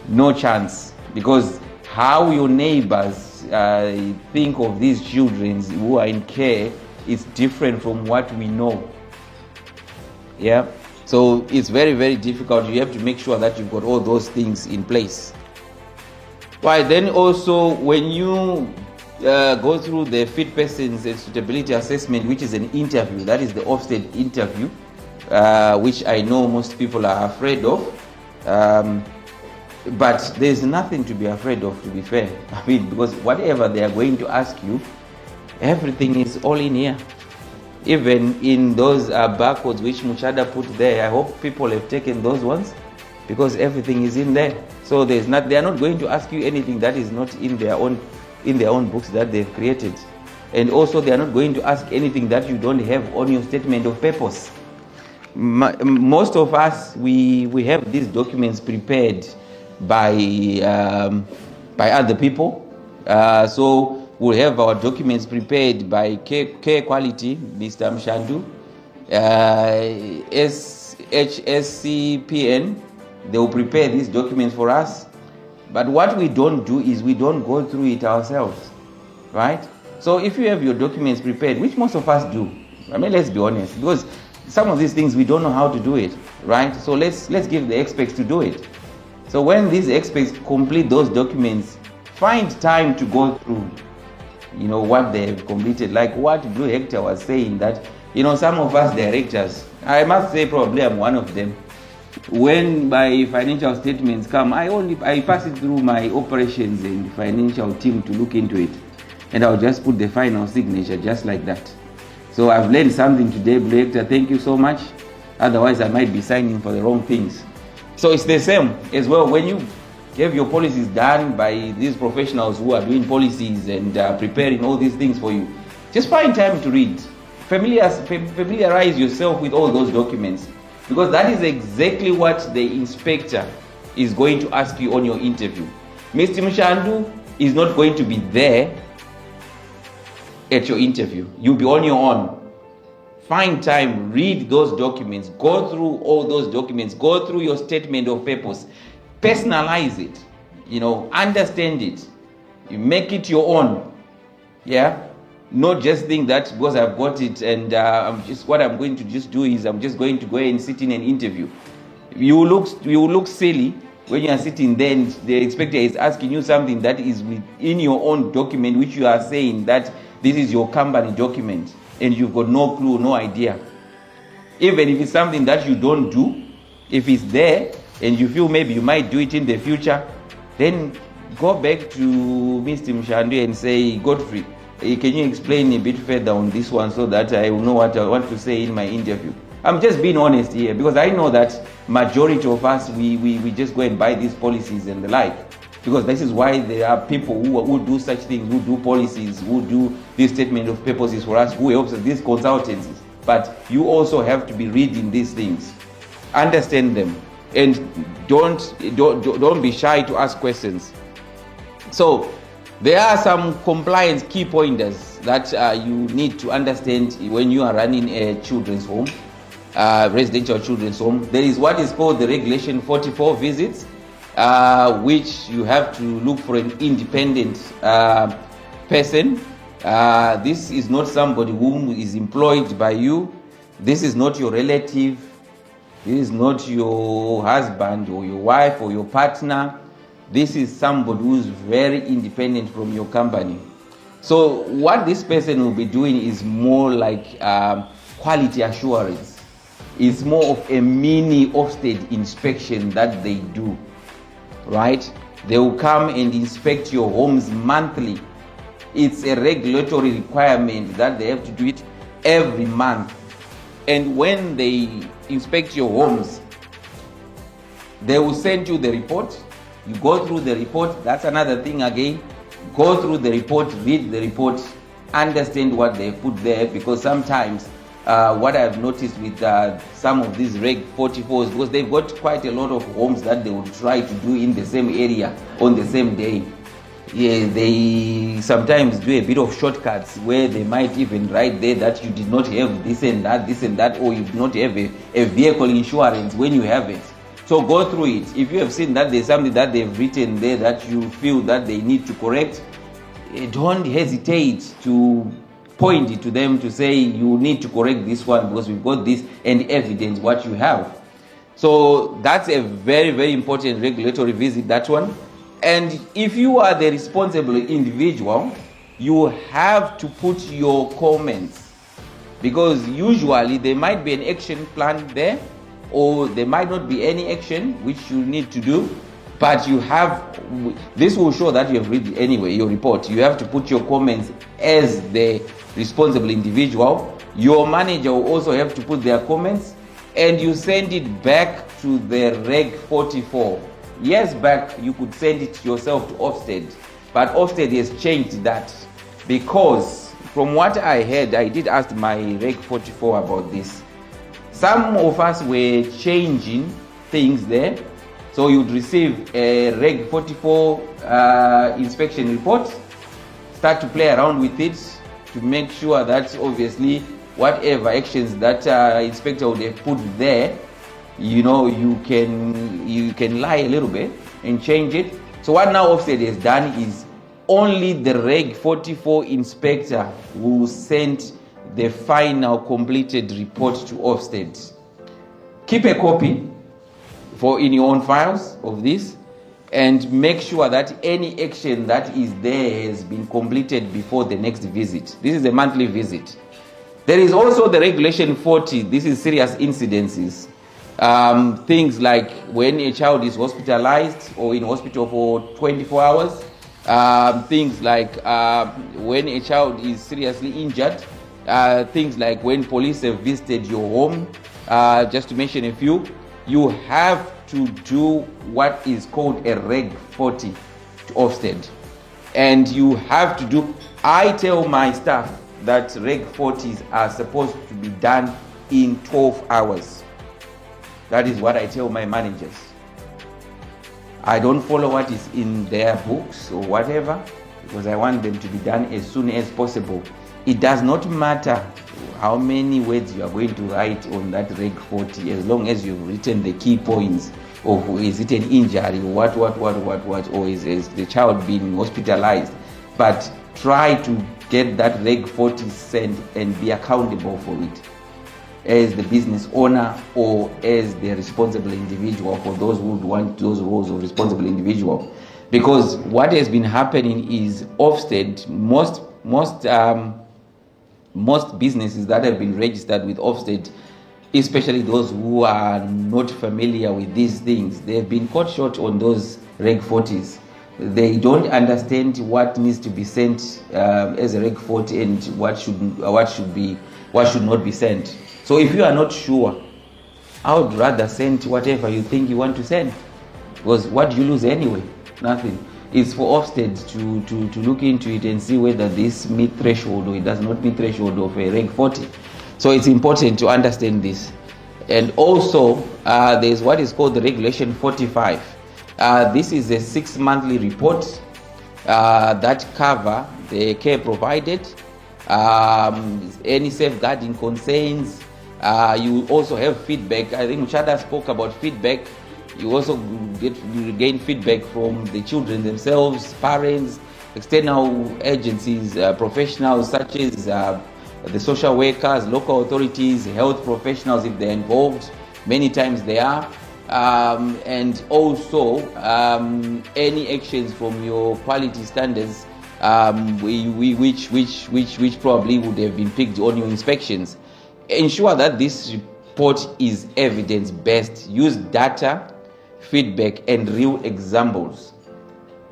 no chance, because how your neighbors think of these children who are in care is different from what we know. Yeah, so it's very, very difficult. You have to make sure that you've got all those things in place. Right, then also when you go through the fit persons and suitability assessment, which is an interview, that is the Ofsted interview, which I know most people are afraid of, but there's nothing to be afraid of, to be fair. I mean, because whatever they are going to ask you, everything is all in here. Even in those barcodes which Muchada put there, I hope people have taken those ones, because everything is in there. So they are not going to ask you anything that is not in their own books that they've created. And also they are not going to ask anything that you don't have on your statement of purpose. Most of us, we have these documents prepared by other people. So we'll have our documents prepared by Care Quality, Mr. Mshandu, HSCPN. They will prepare these documents for us. But what we don't do is we don't go through it ourselves, right? So if you have your documents prepared, which most of us do, I mean, let's be honest, because some of these things we don't know how to do it, right? So let's give the experts to do it. So when these experts complete those documents, find time to go through, what they have completed. Like what Blue Hector was saying, that, some of us directors, I must say probably I'm one of them. When my financial statements come, I pass it through my operations and financial team to look into it, and I'll just put the final signature just like that. So I've learned something today, Blue Hector. Thank you so much. Otherwise, I might be signing for the wrong things. So it's the same as well when you have your policies done by these professionals who are doing policies and preparing all these things for you. Just find time to read. Familiarize yourself with all those documents, because that is exactly what the inspector is going to ask you on your interview. Mr. Mshandu is not going to be there at your interview. You'll be on your own. Find time, read those documents, go through all those documents, go through your statement of purpose, personalize it, understand it, you make it your own. Yeah, not just think that because I've got it and what I'm going to just do is I'm just going to go and sit in an interview. You look silly when you are sitting there and the inspector is asking you something that is within your own document, which you are saying that this is your company document, and you've got no clue, no idea. Even if it's something that you don't do, if it's there and you feel maybe you might do it in the future, then go back to Mr. Mshandu and say, Godfrey, can you explain a bit further on this one so that I will know what I want to say in my interview? I'm just being honest here, because I know that majority of us, we just go and buy these policies and the like. Because this is why there are people who do such things, who do policies, who do this statement of purposes for us, who helps us, these consultancies. But you also have to be reading these things, understand them, and don't be shy to ask questions. So there are some compliance key pointers that you need to understand when you are running a children's home, residential children's home. There is what is called the Regulation 44 visits, which you have to look for an independent person. This is not somebody who is employed by you. This is not your relative. This is not your husband or your wife or your partner. This is somebody who is very independent from your company. So what this person will be doing is more like quality assurance. It's more of a mini Ofsted inspection that they do. Right? They will come and inspect your homes monthly. It's a regulatory requirement that they have to do it every month. And when they inspect your homes, they will send you the report. You go through the report. That's another thing again. Go through the report, read the report, understand what they put there, because sometimes what I've noticed with some of these Reg 44s, because they've got quite a lot of homes that they would try to do in the same area on the same day. Yeah, they sometimes do a bit of shortcuts where they might even write there that you did not have this and that, or you did not have a vehicle insurance when you have it. So go through it. If you have seen that there's something that they've written there that you feel that they need to correct, don't hesitate to point it to them to say you need to correct this one because we've got this and evidence what you have. So that's a very, very important regulatory visit, that one. And if you are the responsible individual, you have to put your comments, because usually there might be an action plan there, or there might not be any action which you need to do, but you have, this will show that you have read anyway your report. You have to put your comments as the responsible individual. Your manager will also have to put their comments, and you send it back to the Reg 44. Years back you could send it yourself to Ofsted, but Ofsted has changed that, because from what I heard, I did ask my Reg 44 about this. Some of us were changing things there. So you'd receive a Reg 44 inspection report, start to play around with it to make sure that obviously whatever actions that inspector would have put there, you know, you can lie a little bit and change it. So what now Ofsted has done is only the Reg 44 inspector who sent the final completed report to Ofsted. Keep a copy in your own files of this, and make sure that any action that is there has been completed before the next visit. This is a monthly visit. There is also the regulation 40. This is serious incidences. Things like when a child is hospitalized or in hospital for 24 hours. Things like when a child is seriously injured. Things like when police have visited your home, just to mention a few. You have to do what is called a Reg 40 to Ofsted. And you have to do, I tell my staff that Reg 40s are supposed to be done in 12 hours. That is what I tell my managers. I don't follow what is in their books or whatever, because I want them to be done as soon as possible. It does not matter how many words you are going to write on that Reg 40, as long as you've written the key points of is it an injury, what, or is the child being hospitalized. But try to get that Reg 40 sent and be accountable for it as the business owner or as the responsible individual, for those who would want those roles of responsible individual. Because what has been happening is Ofsted, most businesses that have been registered with Ofsted, especially those who are not familiar with these things, they've been caught short on those Reg 40s. They don't understand what needs to be sent as a Reg 40 and what should not be sent. So if you are not sure, I would rather send whatever you think you want to send, because what do you lose anyway? Nothing. It's for Ofsted to look into it and see whether this meet threshold or it does not meet threshold of a Reg 40. So it's important to understand this. And also, there's what is called the Regulation 45. This is a 6-monthly report that cover the care provided, any safeguarding concerns. You also have feedback. I think Nyasha spoke about feedback. You also gain feedback from the children themselves, parents, external agencies, professionals such as the social workers, local authorities, health professionals if they're involved. Many times they are. And also any actions from your quality standards, which probably would have been picked on your inspections. Ensure that this report is evidence-based. Use data, feedback, and real examples.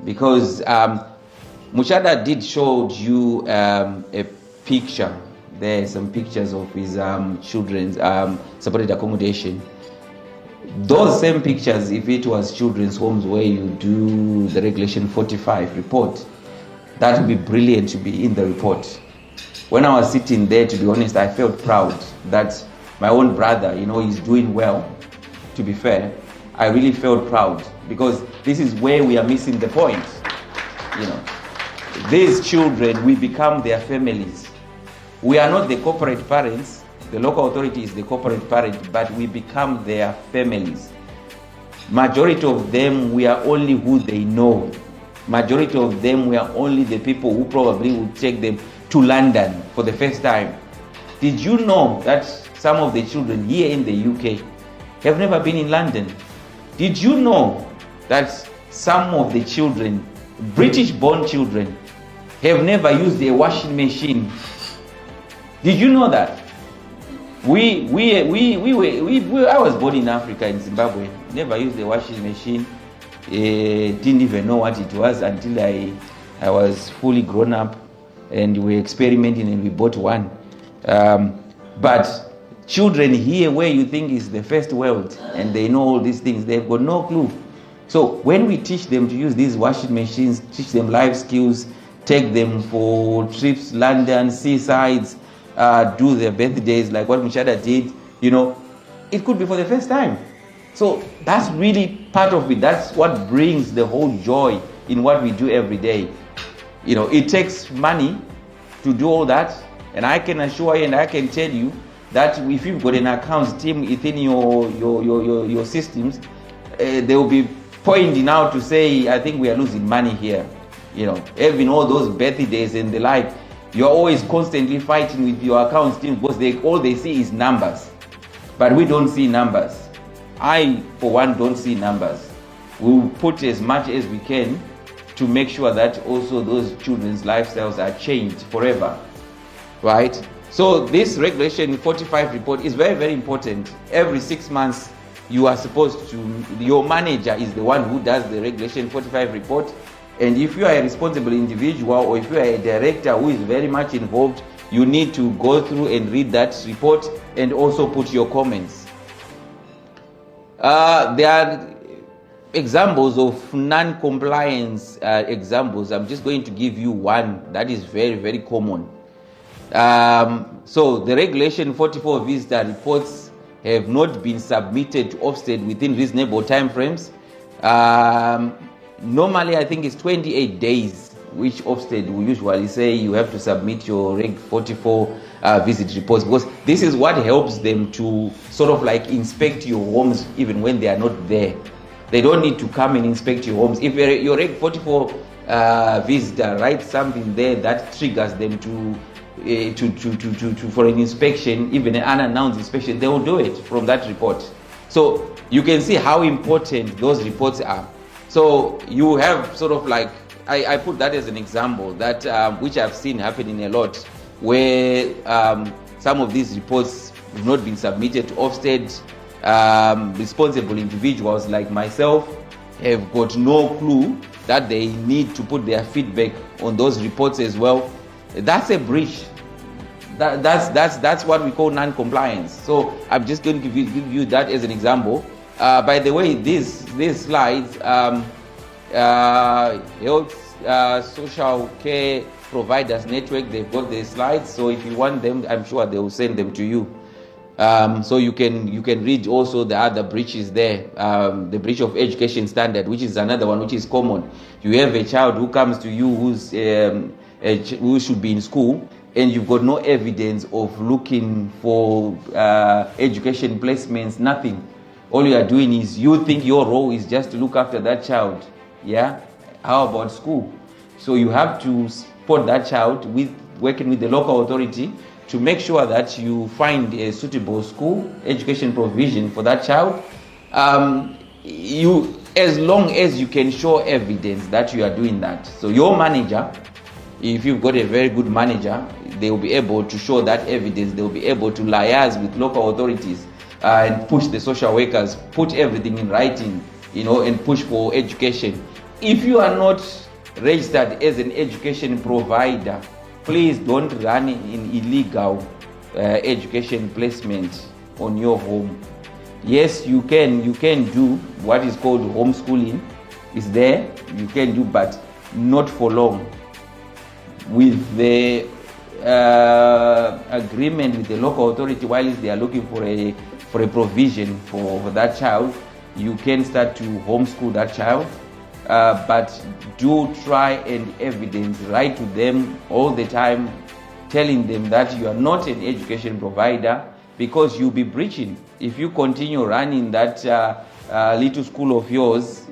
Because Nyasha did show you a picture. There are some pictures of his children's supported accommodation. Those same pictures, if it was children's homes where you do the Regulation 45 report, that would be brilliant to be in the report. When I was sitting there, to be honest, I felt proud that my own brother, is doing well. To be fair, I really felt proud, because this is where we are missing the point. These children, we become their families. We are not the corporate parents. The local authority is the corporate parent, but we become their families. Majority of them were only who they know. Majority of them were only the people who probably would take them to London for the first time. Did you know that some of the children here in the UK have never been in London? Did you know that some of the children, British-born children, have never used a washing machine? Did you know that? I was born in Africa, in Zimbabwe. Never used a washing machine. Didn't even know what it was until I was fully grown up, and we were experimenting and we bought one. But children here, where you think is the first world, and they know all these things, they've got no clue. So when we teach them to use these washing machines, teach them life skills, take them for trips, London, seasides, do their birthdays like what Mushada did, it could be for the first time. So that's really part of it. That's what brings the whole joy in what we do every day. It takes money to do all that, and I can assure you and I can tell you that if you've got an accounts team within your systems, they will be pointing out to say, I think we are losing money here. Having all those birthdays and the like, you're always constantly fighting with your accounts team because all they see is numbers. But we don't see numbers. I, for one, don't see numbers. We'll put as much as we can to make sure that also those children's lifestyles are changed forever, right? So this regulation 45 report is very, very important. Every 6 months, you are supposed to, your manager is the one who does the regulation 45 report. And if you are a responsible individual, or if you are a director who is very much involved, you need to go through and read that report and also put your comments. There are examples of non-compliance examples. I'm just going to give you one that is very, very common. So the regulation 44 visitor reports have not been submitted to Ofsted within reasonable time frames. Normally, I think it's 28 days, which Ofsted will usually say you have to submit your Reg 44 visit reports, because this is what helps them to sort of like inspect your homes even when they are not there. They don't need to come and inspect your homes. If your Reg 44 visitor writes something there that triggers them to for an inspection, even an unannounced inspection, they will do it from that report. So you can see how important those reports are. So you have sort of like, I put that as an example that which I've seen happening a lot, where some of these reports have not been submitted to Ofsted. Responsible individuals like myself have got no clue that they need to put their feedback on those reports as well. That's a breach. That's what we call non-compliance. So I'm just going to give you that as an example. By the way, these slides, health social care providers network, they've got the slides. So if you want them, I'm sure they will send them to you. So you can read also the other breaches there. The breach of education standard, which is another one which is common. You have a child who comes to you who should be in school, and you've got no evidence of looking for education placements, nothing. All you are doing is, you think your role is just to look after that child. Yeah? How about school? So you have to support that child working with the local authority to make sure that you find a suitable school education provision for that child. As long as you can show evidence that you are doing that. So your manager, if you've got a very good manager, they will be able to show that evidence. They will be able to liaise with local authorities and push the social workers, put everything in writing, and push for education. If you are not registered as an education provider, please don't run in illegal education placement on your home. Yes, you can do what is called homeschooling. It's there, you can do, but not for long. With the agreement with the local authority, while they are looking for a provision for that child, you can start to homeschool that child. But do try and evidence, write to them all the time, telling them that you are not an education provider, because you'll be breaching. If you continue running that little school of yours,